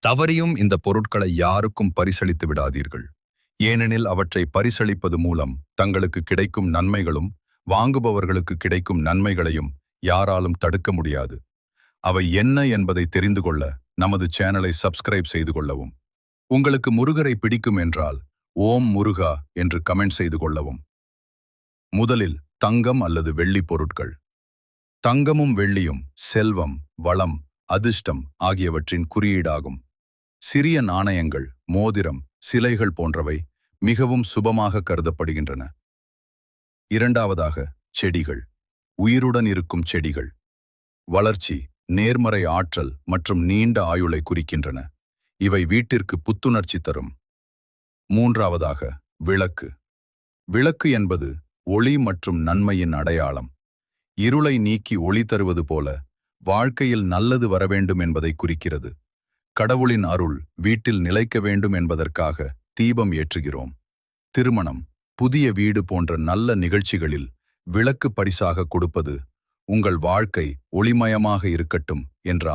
தவறியும் இந்த பொருட்களை யாருக்கும் பரிசளித்து விடாதீர்கள். ஏனெனில் அவற்றை பரிசளிப்பது மூலம் தங்களுக்கு கிடைக்கும் நன்மைகளும் வாங்குபவர்களுக்கு கிடைக்கும் நன்மைகளையும் யாராலும் தடுக்க முடியாது. அவை என்ன என்பதை தெரிந்து கொள்ள நமது சேனலை சப்ஸ்கிரைப் செய்து கொள்ளவும். உங்களுக்கு முருகரை பிடிக்கும் என்றால் ஓம் முருகா என்று கமெண்ட் செய்து கொள்ளவும். முதலில் தங்கம் அல்லது வெள்ளி பொருட்கள். தங்கமும் வெள்ளியும் செல்வம், வளம், அதிர்ஷ்டம் ஆகியவற்றின் குறியீடாகும். சிறிய நாணயங்கள், மோதிரம், சிலைகள் போன்றவை மிகவும் சுபமாக கருதப்படுகின்றன. இரண்டாவதாக செடிகள். உயிருடன் இருக்கும் செடிகள் வளர்ச்சி, நேர்மறை ஆற்றல் மற்றும் நீண்ட ஆயுளை குறிக்கின்றன. இவை வீட்டிற்கு புத்துணர்ச்சி தரும். மூன்றாவதாக விளக்கு. விளக்கு என்பது ஒளி மற்றும் நன்மையின் அடையாளம். இருளை நீக்கி ஒளி தருவது போல வாழ்க்கையில் நல்லது வரவேண்டும் என்பதை குறிக்கிறது. கடவுளின் அருள் வீட்டில் நிலைக்க வேண்டும் என்பதற்காக தீபம் ஏற்றுகிறோம். திருமணம், புதிய வீடு போன்ற நல்ல நிகழ்ச்சிகளில் விளக்கு பரிசாக கொடுப்பது உங்கள் வாழ்க்கை ஒளிமயமாக இருக்கட்டும் என்ற